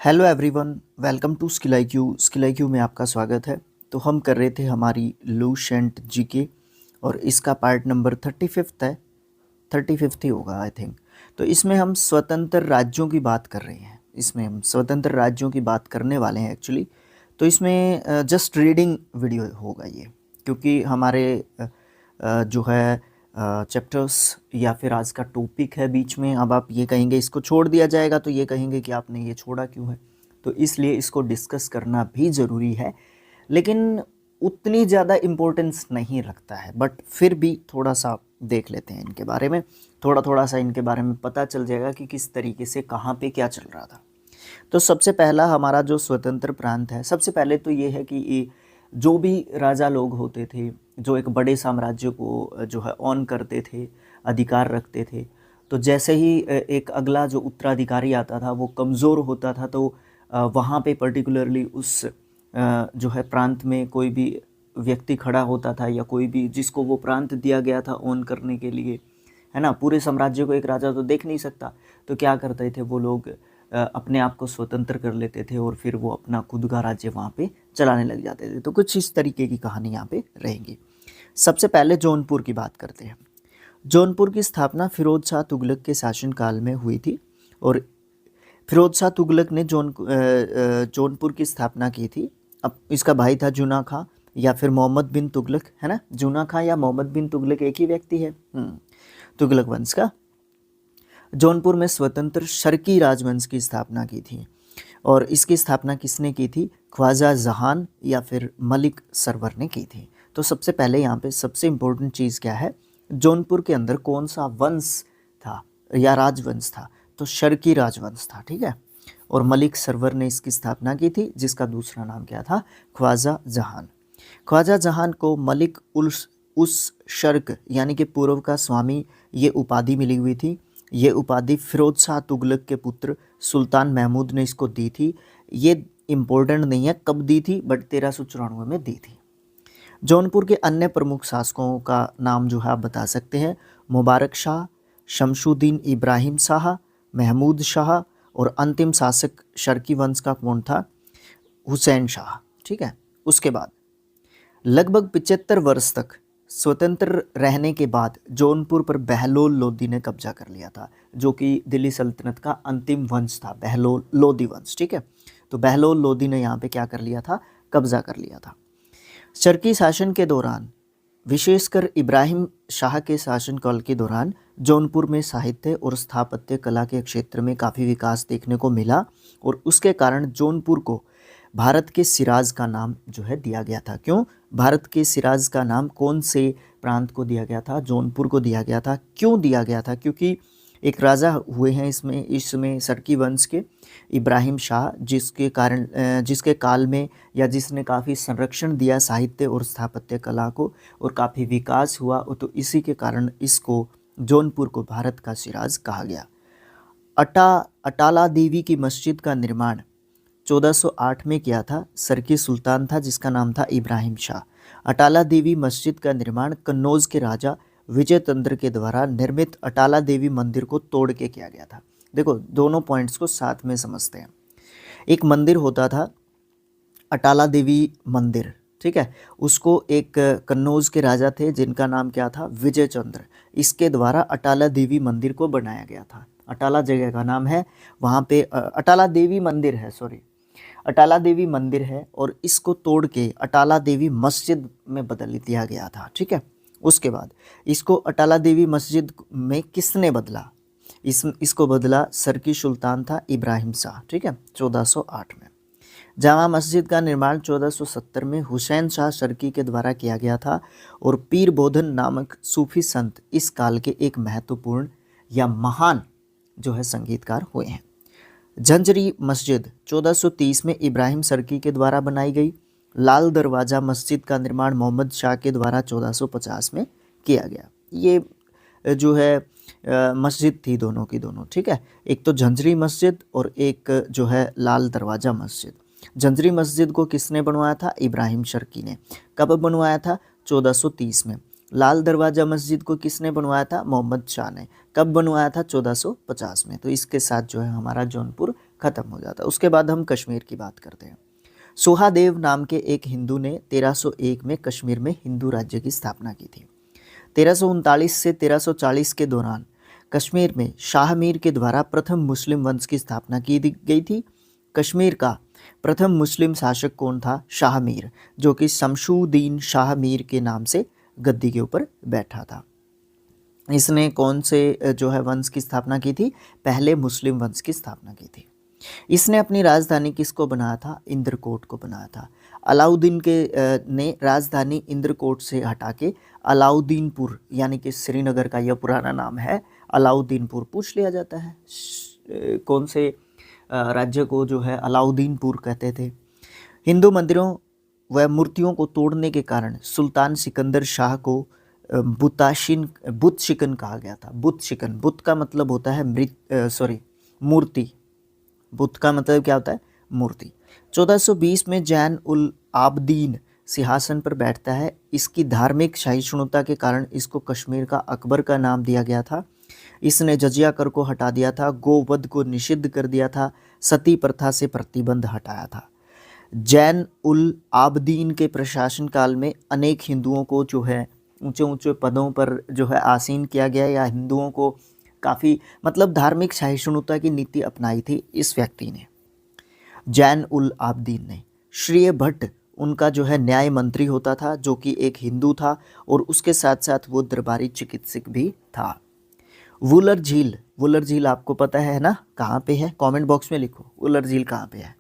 Hello everyone, welcome to skill IQ। Skill IQ में आपका स्वागत है। तो हम कर रहे थे हमारी लूसेंट जीके और इसका पार्ट नंबर 35 है, 35 ही होगा आई थिंक। तो इसमें हम स्वतंत्र राज्यों की बात कर रहे हैं। इसमें हम स्वतंत्र राज्यों की बात करने वाले हैं एक्चुअली। तो इसमें जस्ट रीडिंग वीडियो होगा ये, क्योंकि हमारे जो है चैप्टर्स या फिर आज का टॉपिक है बीच में। अब आप ये कहेंगे इसको छोड़ दिया जाएगा, तो ये कहेंगे कि आपने ये छोड़ा क्यों है। तो इसलिए इसको डिस्कस करना भी ज़रूरी है, लेकिन उतनी ज़्यादा इम्पोर्टेंस नहीं रखता है। बट फिर भी थोड़ा सा देख लेते हैं इनके बारे में, थोड़ा सा इनके बारे में पता चल जाएगा कि किस तरीके से कहाँ पे क्या चल रहा था। तो सबसे पहला हमारा जो स्वतंत्र प्रांत है, सबसे पहले तो ये है कि ये जो भी राजा लोग होते थे, जो एक बड़े साम्राज्य को जो है ऑन करते थे, अधिकार रखते थे, तो जैसे ही एक अगला जो उत्तराधिकारी आता था वो कमज़ोर होता था, तो वहाँ पे पर्टिकुलरली उस जो है प्रांत में कोई भी व्यक्ति खड़ा होता था, या कोई भी जिसको वो प्रांत दिया गया था ऑन करने के लिए, है ना। पूरे साम्राज्य को एक राजा तो देख नहीं सकता, तो क्या करते थे वो लोग अपने आप को स्वतंत्र कर लेते थे और फिर वो अपना खुद का राज्य वहाँ पे चलाने लग जाते थे। तो कुछ इस तरीके की कहानी यहाँ पे रहेगी। सबसे पहले जौनपुर की बात करते हैं। जौनपुर की स्थापना फिरोज शाह तुगलक के शासनकाल में हुई थी, और फिरोज शाह तुगलक ने जौनपुर की स्थापना की थी। अब इसका भाई था जूना खां या फिर मोहम्मद बिन तुगलक, है ना। जूना खां या मोहम्मद बिन तुगलक एक ही व्यक्ति है, तुगलक वंश का। जौनपुर में स्वतंत्र शर्की राजवंश की स्थापना की थी, और इसकी स्थापना किसने की थी? ख्वाजा जहान या फिर मलिक सरवर ने की थी। तो सबसे पहले यहाँ पे सबसे इम्पोर्टेंट चीज़ क्या है, जौनपुर के अंदर कौन सा वंश था या राजवंश था? तो शर्की राजवंश था, ठीक है। और मलिक सरवर ने इसकी स्थापना की थी, जिसका दूसरा नाम क्या था? ख्वाजा जहान। ख्वाजा जहान को मलिक उस शर्क यानी कि पूर्व का स्वामी, ये उपाधि मिली हुई थी। ये उपाधि फिरोज शाह तुगलक के पुत्र सुल्तान महमूद ने इसको दी थी। ये इम्पोर्टेंट नहीं है कब दी थी, बट 1394 में दी थी। जौनपुर के अन्य प्रमुख शासकों का नाम जो है आप बता सकते हैं। मुबारक शाह, शमशुद्दीन इब्राहिम शाह, महमूद शाह, और अंतिम शासक शर्की वंश का कौन था? हुसैन शाह, ठीक है। उसके बाद लगभग 75 वर्ष तक स्वतंत्र रहने के बाद जौनपुर पर बहलोल लोदी ने कब्जा कर लिया था, जो कि दिल्ली सल्तनत का अंतिम वंश था, बहलोल लोदी वंश, ठीक है। तो बहलोल लोदी ने यहाँ पे क्या कर लिया था? कब्जा कर लिया था। शर्की शासन के दौरान, विशेषकर इब्राहिम शाह के शासनकाल के दौरान, जौनपुर में साहित्य और स्थापत्य कला के क्षेत्र में काफ़ी विकास देखने को मिला, और उसके कारण जौनपुर को भारत के सिराज का नाम जो है दिया गया था। क्यों भारत के सिराज का नाम कौन से प्रांत को दिया गया था? जौनपुर को दिया गया था। क्यों दिया गया था? क्योंकि एक राजा हुए हैं इसमें शर्की वंश के, इब्राहिम शाह, जिसके काल में या जिसने काफ़ी संरक्षण दिया साहित्य और स्थापत्य कला को, और काफ़ी विकास हुआ, तो इसी के कारण इसको जौनपुर को भारत का सिराज कहा गया। अटाला देवी की मस्जिद का निर्माण 1408 में किया था। शर्की सुल्तान था जिसका नाम था इब्राहिम शाह। अटाला देवी मस्जिद का निर्माण कन्नौज के राजा विजय तंत्र के द्वारा निर्मित अटाला देवी मंदिर को तोड़ के किया गया था। देखो, दोनों पॉइंट्स को साथ में समझते हैं। एक मंदिर होता था अटाला देवी मंदिर, ठीक है। उसको एक कन्नौज के राजा थे जिनका नाम क्या था? विजय चंद्र। इसके द्वारा अटाला देवी मंदिर को बनाया गया था। अटाला जगह का नाम है, वहाँ पे अटाला देवी मंदिर है, सॉरी, अटाला देवी मंदिर है, और इसको तोड़ के अटाला देवी मस्जिद में बदल दिया गया था, ठीक है। उसके बाद इसको अटाला देवी मस्जिद में किसने बदला? इसको बदला शर्की सुल्तान था इब्राहिम शाह, ठीक है, 1408 में। जामा मस्जिद का निर्माण 1470 में हुसैन शाह शर्की के द्वारा किया गया था, और पीर बोधन नामक सूफी संत इस काल के एक महत्वपूर्ण या महान जो है संगीतकार हुए हैं। झंझरी मस्जिद 1430 में इब्राहिम शर्की के द्वारा बनाई गई। लाल दरवाज़ा मस्जिद का निर्माण मोहम्मद शाह के द्वारा 1450 में किया गया। ये जो है मस्जिद थी दोनों की दोनों, ठीक है। एक तो झंझरी मस्जिद और एक जो है लाल दरवाज़ा मस्जिद। झंझरी मस्जिद को किसने बनवाया था? इब्राहिम शर्की ने। कब बनवाया था? 1430 में। लाल दरवाज़ा मस्जिद को किसने बनवाया था? मोहम्मद शाह ने। कब बनवाया था? 1450 में। तो इसके साथ जो है हमारा जौनपुर ख़त्म हो जाता। उसके बाद हम कश्मीर की बात करते हैं। सुहादेव नाम के एक हिंदू ने 1301 में कश्मीर में हिंदू राज्य की स्थापना की थी। 1339 से 1340 के दौरान कश्मीर में शाह मीर के द्वारा प्रथम मुस्लिम वंश की स्थापना की गई थी। कश्मीर का प्रथम मुस्लिम शासक कौन था? शाह मीर, जो कि शमशुद्दीन शाह मीर के नाम से गद्दी के ऊपर बैठा था। इसने कौन से जो है वंश की स्थापना की थी? पहले मुस्लिम वंश की स्थापना की थी। इसने अपनी राजधानी किसको बनाया था? इंद्रकोट को बनाया था। अलाउद्दीन ने राजधानी इंद्रकोट से हटा के अलाउद्दीनपुर, यानी कि श्रीनगर का यह पुराना नाम है अलाउद्दीनपुर, पूछ लिया जाता है कौन से राज्य को जो है अलाउद्दीनपुर कहते थे। हिंदू मंदिरों व मूर्तियों को तोड़ने के कारण सुल्तान सिकंदर शाह को बुत शिकन कहा गया था। बुत शिकन, बुत का मतलब होता है मूर्ति। बुत का मतलब क्या होता है? मूर्ति। 1420 में जैन उल आबदीन सिंहासन पर बैठता है। इसकी धार्मिक सहिष्णुता के कारण इसको कश्मीर का अकबर का नाम दिया गया था। इसने जजिया कर को हटा दिया था, गोवध को निषिद्ध कर दिया था, सती प्रथा से प्रतिबंध हटाया था। जैन उल आबदीन के प्रशासन काल में अनेक हिंदुओं को जो है ऊंचे ऊंचे पदों पर जो है आसीन किया गया, या हिंदुओं को काफ़ी मतलब धार्मिक सहिष्णुता की नीति अपनाई थी इस व्यक्ति ने, जैन उल आबदीन ने। श्रेय भट्ट उनका जो है न्याय मंत्री होता था, जो कि एक हिंदू था, और उसके साथ साथ वो दरबारी चिकित्सक भी था। वुलर झील आपको पता है ना कहाँ पे है? कमेंट बॉक्स में लिखो वुलर झील कहाँ पे है।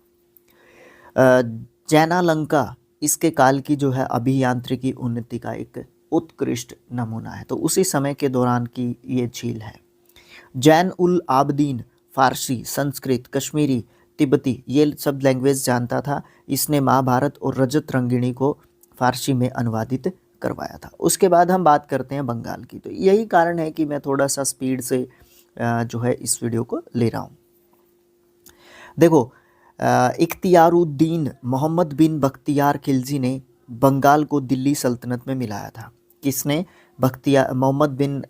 जैनालंका इसके काल की जो है अभियांत्रिकी उन्नति का एक उत्कृष्ट नमूना है। तो उसी समय के दौरान की ये झील है। जैन उल आबदीन फारसी, संस्कृत, कश्मीरी, तिब्बती ये सब लैंग्वेज जानता था। इसने महाभारत और रजत रंगिणी को फारसी में अनुवादित करवाया था। उसके बाद हम बात करते हैं बंगाल की। तो यही कारण है कि मैं थोड़ा सा स्पीड से जो है इस वीडियो को ले रहा हूँ। देखो, इख्तियारुद्दीन मोहम्मद बिन बख्तियार खिलजी ने बंगाल को दिल्ली सल्तनत में मिलाया था। किसने? मोहम्मद बिन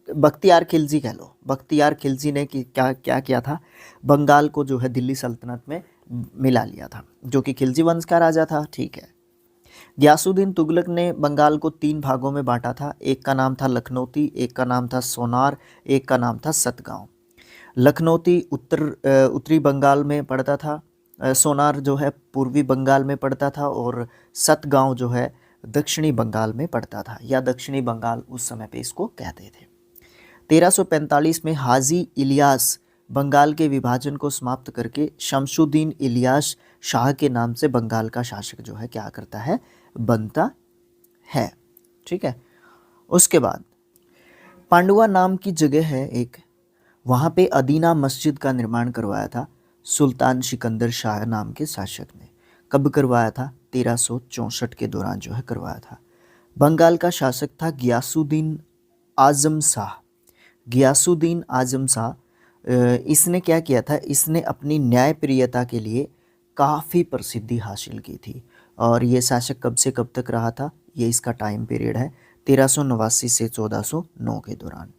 बख्तियार खिलजी कह लो। बख्तियार खिलजी ने क्या किया था? बंगाल को जो है दिल्ली सल्तनत में मिला लिया था, जो कि खिलजी वंश का राजा था। ठीक है। गयासुद्दीन तुगलक ने बंगाल को 3 भागों में बांटा था। एक का नाम था लखनौती, एक का नाम था सोनार, एक का नाम था सतगांव। लखनौती उत्तरी बंगाल में पड़ता था, सोनार जो है पूर्वी बंगाल में पड़ता था, और सतगांव जो है दक्षिणी बंगाल में पड़ता था, या दक्षिणी बंगाल उस समय पे इसको कहते थे। 1345 में हाजी इलियास बंगाल के विभाजन को समाप्त करके शमशुद्दीन इलियास शाह के नाम से बंगाल का शासक जो है क्या करता है? बनता है। ठीक है। उसके बाद पांडुआ नाम की जगह है एक, वहाँ पे अदीना मस्जिद का निर्माण करवाया था सुल्तान सिकंदर शाह नाम के शासक ने। कब करवाया था? 1364 के दौरान जो है करवाया था। बंगाल का शासक था गियासुद्दीन आजम शाह। गियासुद्दीन आजम शाह, इसने क्या किया था? इसने अपनी न्यायप्रियता के लिए काफ़ी प्रसिद्धि हासिल की थी। और ये शासक कब से कब तक रहा था? ये इसका टाइम पीरियड है 1389 से 1409 के दौरान।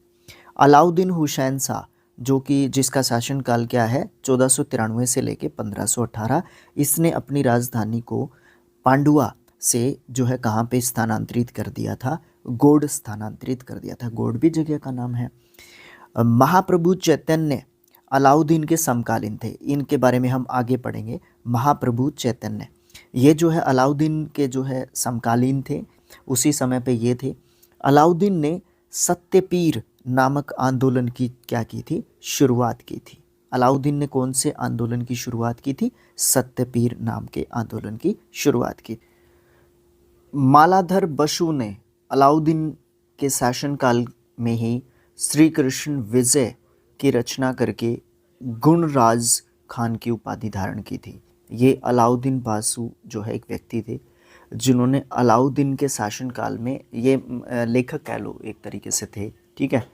अलाउद्दीन हुसैन शाह, जो कि जिसका शासनकाल क्या है? 1493 से लेके 1518। इसने अपनी राजधानी को पांडुआ से जो है कहाँ पे स्थानांतरित कर दिया था? गोड स्थानांतरित कर दिया था। गोड भी जगह का नाम है। महाप्रभु चैतन्य अलाउद्दीन के समकालीन थे। इनके बारे में हम आगे पढ़ेंगे। महाप्रभु चैतन्य ये जो है अलाउद्दीन के जो है समकालीन थे, उसी समय पे ये थे। अलाउद्दीन ने सत्यपीर नामक आंदोलन की क्या की थी? शुरुआत की थी। अलाउद्दीन ने कौन से आंदोलन की शुरुआत की थी? सत्यपीर नाम के आंदोलन की शुरुआत की। मालाधर बसु ने अलाउद्दीन के शासनकाल में ही श्री कृष्ण विजय की रचना करके गुणराज खान की उपाधि धारण की थी। ये अलाउद्दीन बासु जो है एक व्यक्ति थे, जिन्होंने अलाउद्दीन के शासनकाल में, ये लेखक कह लो एक तरीके से थे। ठीक है।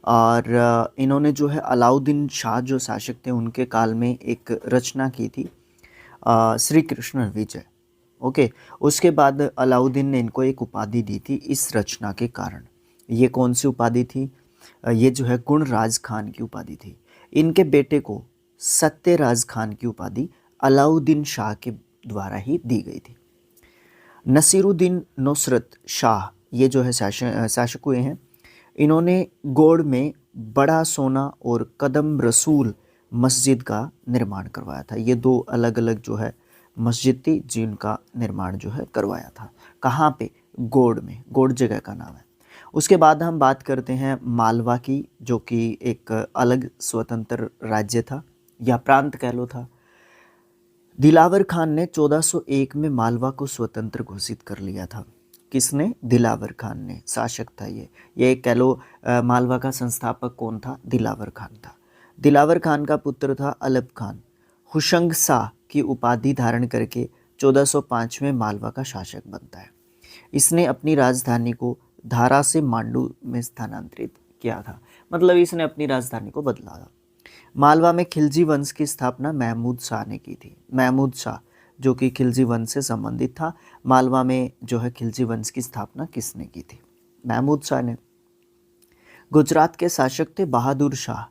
और इन्होंने जो है अलाउद्दीन शाह जो शासक थे उनके काल में एक रचना की थी श्री कृष्ण विजय। ओके। उसके बाद अलाउद्दीन ने इनको एक उपाधि दी थी इस रचना के कारण। ये कौन सी उपाधि थी? ये जो है गुणराज खान की उपाधि थी। इनके बेटे को सत्यराज खान की उपाधि अलाउद्दीन शाह के द्वारा ही दी गई थी। नसीरुद्दीन नुसरत शाह ये जो है शासक हुए हैं। इन्होंने गोड़ में बड़ा सोना और कदम रसूल मस्जिद का निर्माण करवाया था। ये दो अलग अलग जो है मस्जिद थी जिनका निर्माण जो है करवाया था। कहाँ पे? गोड़ में। गोड़ जगह का नाम है। उसके बाद हम बात करते हैं मालवा की, जो कि एक अलग स्वतंत्र राज्य था या प्रांत कह लो था। दिलावर खान ने 1401 में मालवा को स्वतंत्र घोषित कर लिया था। किसने? दिलावर खान ने, शासक था ये कह लो। मालवा का संस्थापक कौन था? दिलावर खान था। दिलावर खान का पुत्र था अलप खान। हुशंग शाह की उपाधि धारण करके 1405 में मालवा का शासक बनता है। इसने अपनी राजधानी को धारा से मांडू में स्थानांतरित किया था, मतलब इसने अपनी राजधानी को बदला था। मालवा में खिलजी वंश की स्थापना महमूद शाह ने की थी। महमूद शाह जो कि खिलजी वंश से संबंधित था। मालवा में जो है खिलजी वंश की स्थापना किसने की थी? महमूद शाह ने। गुजरात के शासक थे बहादुर शाह।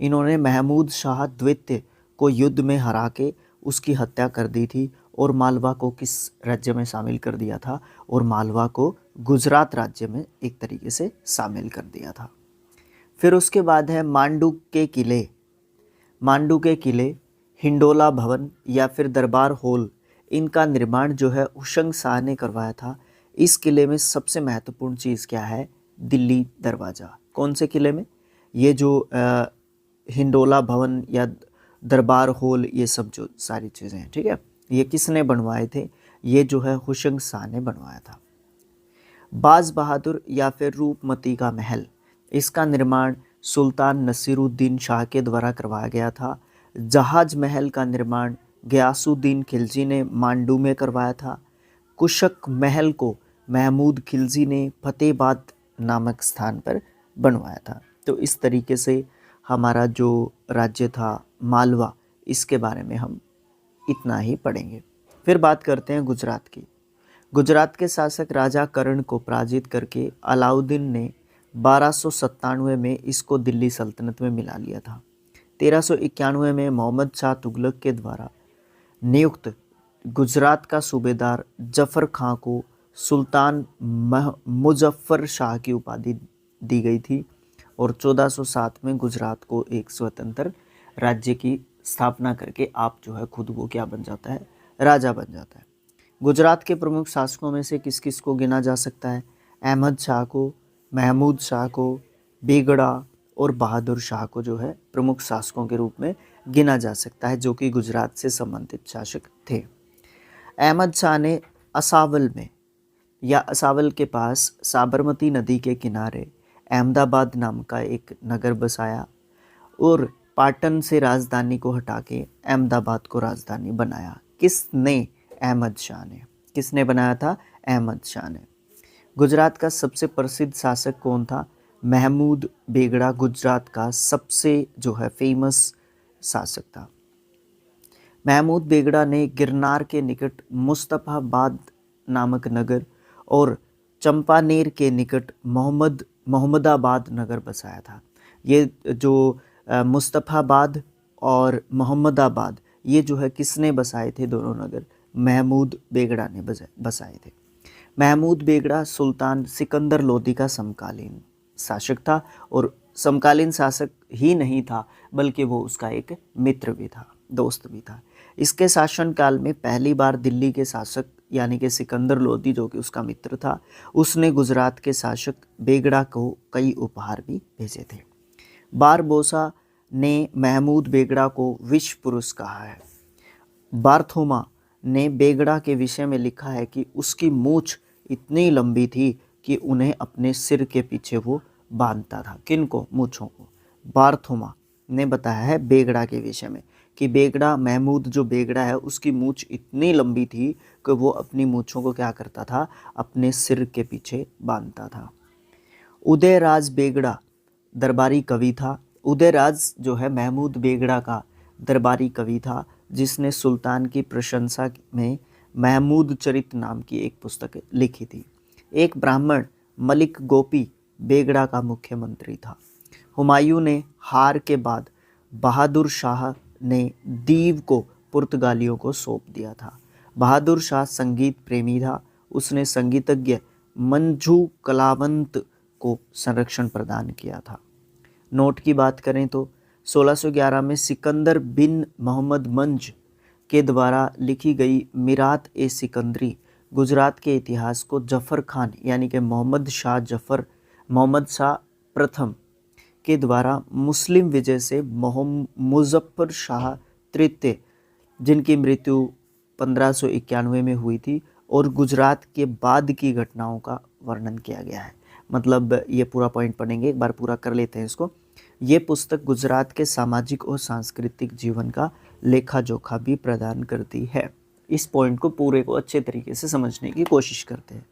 इन्होंने महमूद शाह द्वितीय को युद्ध में हरा के उसकी हत्या कर दी थी और मालवा को किस राज्य में शामिल कर दिया था? और मालवा को गुजरात राज्य में एक तरीके से शामिल कर दिया था। फिर उसके बाद है मांडू के किले। मांडू के किले, हिंडोला भवन या फिर दरबार हॉल, इनका निर्माण जो है हुशंग शाह ने करवाया था। इस किले में सबसे महत्वपूर्ण चीज़ क्या है? दिल्ली दरवाज़ा। कौन से किले में? ये जो हिंडोला भवन या दरबार हॉल, ये सब जो सारी चीज़ें हैं, ठीक है, ये किसने बनवाए थे? ये जो है हुशंग शाह ने बनवाया था। बाज बहादुर या फिर रूपमती का महल, इसका निर्माण सुल्तान नसीरुद्दीन शाह के द्वारा करवाया गया था। जहाज महल का निर्माण गयासुद्दीन खिलजी ने मांडू में करवाया था। कुशक महल को महमूद खिलजी ने फतेहबाद नामक स्थान पर बनवाया था। तो इस तरीके से हमारा जो राज्य था मालवा, इसके बारे में हम इतना ही पढ़ेंगे। फिर बात करते हैं गुजरात की। गुजरात के शासक राजा कर्ण को पराजित करके अलाउद्दीन ने 1297 में इसको दिल्ली सल्तनत में मिला लिया था। 1391 में मोहम्मद शाह तुगलक के द्वारा नियुक्त गुजरात का सूबेदार जफर खां को सुल्तान मुजफ्फर शाह की उपाधि दी गई थी और 1407 में गुजरात को एक स्वतंत्र राज्य की स्थापना करके आप जो है खुद वो क्या बन जाता है? राजा बन जाता है। गुजरात के प्रमुख शासकों में से किस किस को गिना जा सकता है? अहमद शाह को, महमूद शाह को, बेगड़ा और बहादुर शाह को जो है प्रमुख शासकों के रूप में गिना जा सकता है, जो कि गुजरात से संबंधित शासक थे। अहमद शाह ने असावल में या असावल के पास साबरमती नदी के किनारे अहमदाबाद नाम का एक नगर बसाया और पाटन से राजधानी को हटा के अहमदाबाद को राजधानी बनाया। किसने? अहमद शाह ने। किसने बनाया था? अहमद शाह ने। गुजरात का सबसे प्रसिद्ध शासक कौन था? महमूद बेगड़ा गुजरात का सबसे जो है फेमस शासक था। महमूद बेगड़ा ने गिरनार के निकट मुस्तफाबाद नामक नगर और चंपानेर के निकट मोहम्मदाबाद नगर बसाया था। ये जो मुस्तफाबाद और मोहम्मदाबाद, ये जो है किसने बसाए थे? दोनों नगर महमूद बेगड़ा ने बसाए थे। महमूद बेगड़ा सुल्तान सिकंदर लोदी का समकालीन शासक था और समकालीन शासक ही नहीं था बल्कि वो उसका एक मित्र भी था, दोस्त भी था। इसके शासनकाल में पहली बार दिल्ली के शासक यानी कि सिकंदर लोदी, जो कि उसका मित्र था, उसने गुजरात के शासक बेगड़ा को कई उपहार भी भेजे थे। बारबोसा ने महमूद बेगड़ा को विश्व पुरुष कहा है। बार्थोमा ने बेगड़ा के विषय में लिखा है कि उसकी मूछ इतनी लंबी थी कि उन्हें अपने सिर के पीछे वो बांधता था। किनको? मूछों को। बार्थोमा ने बताया है बेगड़ा के विषय में कि बेगड़ा, महमूद जो बेगड़ा है, उसकी मूछ इतनी लंबी थी कि वो अपनी मूछों को क्या करता था? अपने सिर के पीछे बांधता था। उदयराज बेगड़ा दरबारी कवि था। उदयराज जो है महमूद बेगड़ा का दरबारी कवि था, जिसने सुल्तान की प्रशंसा में महमूद चरित नाम की एक पुस्तक लिखी थी। एक ब्राह्मण मलिक गोपी बेगड़ा का मुख्यमंत्री था। हुमायूं ने हार के बाद बहादुर शाह ने दीव को पुर्तगालियों को सौंप दिया था। बहादुर शाह संगीत प्रेमी था, उसने संगीतज्ञ मंजू कलावंत को संरक्षण प्रदान किया था। नोट की बात करें तो 1611 में सिकंदर बिन मोहम्मद मंज के द्वारा लिखी गई मिरात ए सिकंदरी गुजरात के इतिहास को जफर खान यानी कि मोहम्मद शाह प्रथम के द्वारा मुस्लिम विजय से मुजफ्फर शाह तृतीय, जिनकी मृत्यु 1591 में हुई थी, और गुजरात के बाद की घटनाओं का वर्णन किया गया है। मतलब ये पूरा पॉइंट पढ़ेंगे, एक बार पूरा कर लेते हैं इसको। ये पुस्तक गुजरात के सामाजिक और सांस्कृतिक जीवन का लेखा जोखा भी प्रदान करती है। इस पॉइंट को पूरे को अच्छे तरीके से समझने की कोशिश करते हैं।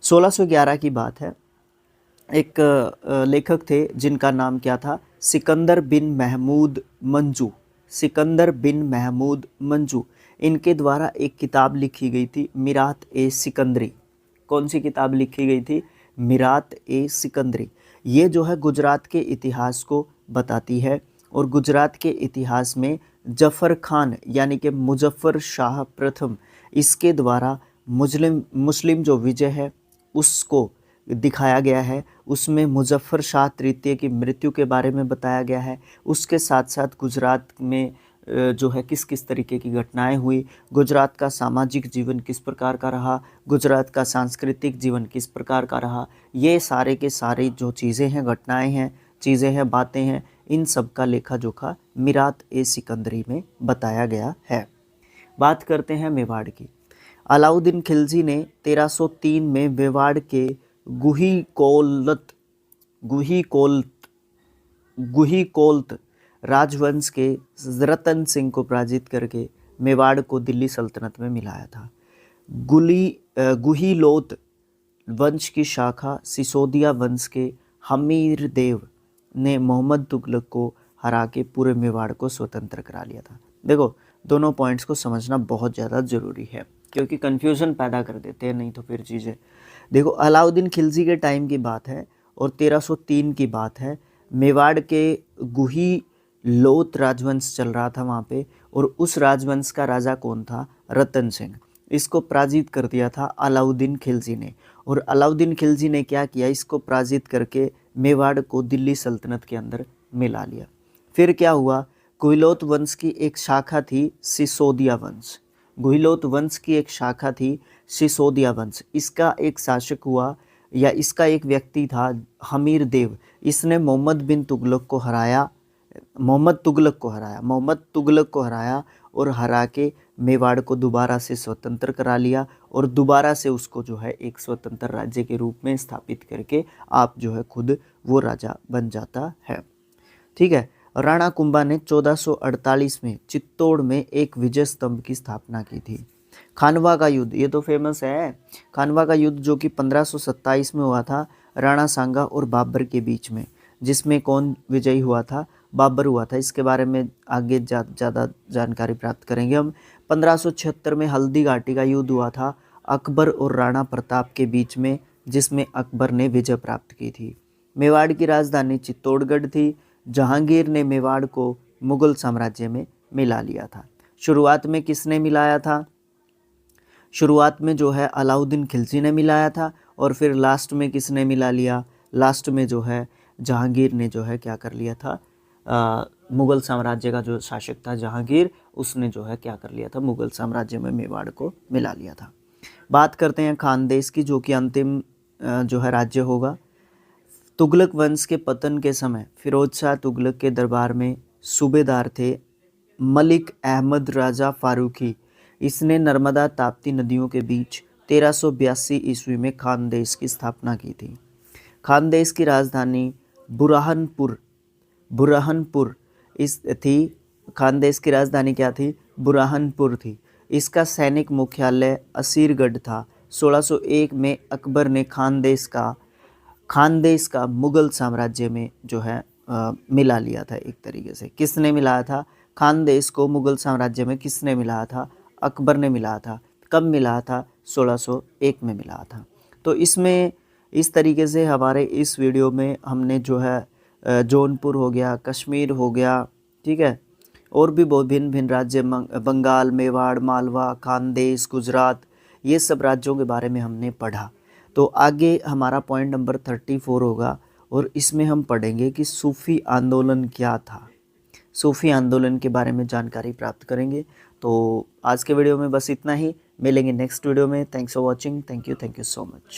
1611 की बात है। एक लेखक थे जिनका नाम क्या था, सिकंदर बिन महमूद मंजू। इनके द्वारा एक किताब लिखी गई थी, मिरात ए सिकंदरी। कौन सी किताब लिखी गई थी? मिरात ए सिकंदरी। ये जो है गुजरात के इतिहास को बताती है, और गुजरात के इतिहास में जफर खान यानी कि मुजफ्फर शाह प्रथम, इसके द्वारा मुस्लिम जो विजय है उसको दिखाया गया है। उसमें मुजफ्फर शाह तृतीय की मृत्यु के बारे में बताया गया है। उसके साथ साथ गुजरात में जो है किस किस तरीके की घटनाएं हुई, गुजरात का सामाजिक जीवन किस प्रकार का रहा, गुजरात का सांस्कृतिक जीवन किस प्रकार का रहा, ये सारे के सारे जो चीज़ें हैं, घटनाएं हैं, चीज़ें हैं, बातें हैं, इन सब का लेखा जोखा मिरात ए सिकंदरी में बताया गया है। बात करते हैं मेवाड़ की। अलाउद्दीन खिलजी ने 1303 में मेवाड़ के गुही कोल्त राजवंश के रतन सिंह को पराजित करके मेवाड़ को दिल्ली सल्तनत में मिलाया था। गुहीलोत वंश की शाखा सिसोदिया वंश के हमीर देव ने मोहम्मद तुगलक को हरा के पूरे मेवाड़ को स्वतंत्र करा लिया था। देखो, दोनों पॉइंट्स को समझना बहुत ज़्यादा ज़रूरी है, क्योंकि कन्फ्यूज़न पैदा कर देते हैं नहीं तो फिर चीज़ें। देखो, अलाउद्दीन खिलजी के टाइम की बात है और 1303 की बात है। मेवाड़ के गुही लोत राजवंश चल रहा था वहाँ पे, और उस राजवंश का राजा कौन था? रतन सिंह। इसको पराजित कर दिया था अलाउद्दीन खिलजी ने। और अलाउद्दीन खिलजी ने क्या किया? इसको पराजित करके मेवाड़ को दिल्ली सल्तनत के अंदर मिला लिया। फिर क्या हुआ? गुहिलोत वंश की एक शाखा थी सिसोदिया वंश। गुहिलोत वंश की एक शाखा थी सिसोदिया वंश। इसका एक शासक हुआ या इसका एक व्यक्ति था हमीर देव। इसने मोहम्मद तुगलक को हराया और हरा के मेवाड़ को दोबारा से स्वतंत्र करा लिया, और दोबारा से उसको जो है एक स्वतंत्र राज्य के रूप में स्थापित करके आप जो है खुद वो राजा बन जाता है। ठीक है। राणा कुंभा ने 1448 में चित्तौड़ में एक विजय स्तंभ की स्थापना की थी। खानवा का युद्ध, ये तो फेमस है। खानवा का युद्ध जो कि 1527 में हुआ था राणा सांगा और बाबर के बीच में, जिसमें कौन विजयी हुआ था? बाबर हुआ था। इसके बारे में आगे ज़्यादा जानकारी प्राप्त करेंगे हम। 1576 में हल्दी घाटी का युद्ध हुआ था अकबर और राणा प्रताप के बीच में, जिसमें अकबर ने विजय प्राप्त की थी। मेवाड़ की राजधानी चित्तौड़गढ़ थी। जहांगीर ने मेवाड़ को मुगल साम्राज्य में मिला लिया था। शुरुआत में किसने मिलाया था? शुरुआत में जो है अलाउद्दीन खिलजी ने मिलाया था, और फिर लास्ट में किसने मिला लिया? लास्ट में जो है जहांगीर ने जो है क्या कर लिया था? मुगल साम्राज्य का जो शासक था जहांगीर, उसने जो है क्या कर लिया था? मुगल साम्राज्य में मेवाड़ को मिला लिया था। बात करते हैं खानदेश की, जो कि अंतिम जो है राज्य होगा। तुगलक वंश के पतन के समय फिरोज शाह तुगलक के दरबार में सूबेदार थे मलिक अहमद राजा फारूकी। इसने नर्मदा ताप्ती नदियों के बीच 1382 ईस्वी में खानदेश की स्थापना की थी। खानदेश की राजधानी बुरहानपुर थी। खानदेश की राजधानी क्या थी? बुरहानपुर थी। इसका सैनिक मुख्यालय असीरगढ़ था। 1601 में अकबर ने खानदेश का मुगल साम्राज्य में जो है मिला लिया था। एक तरीके से किसने मिलाया था? खानदेश को मुगल साम्राज्य में किसने मिलाया था? अकबर ने मिलाया था। कब मिलाया था? 1601 में मिलाया था। तो इसमें इस तरीके से हमारे इस वीडियो में हमने जो है जौनपुर हो गया, कश्मीर हो गया, ठीक है, और भी बहुत भिन्न भिन्न राज्य, बंगाल, मेवाड़, मालवा, खानदेश, गुजरात, ये सब राज्यों के बारे में हमने पढ़ा। तो आगे हमारा पॉइंट नंबर 34 होगा और इसमें हम पढ़ेंगे कि सूफ़ी आंदोलन क्या था। सूफ़ी आंदोलन के बारे में जानकारी प्राप्त करेंगे। तो आज के वीडियो में बस इतना ही, मिलेंगे नेक्स्ट वीडियो में। Thanks for watching. Thank you so much.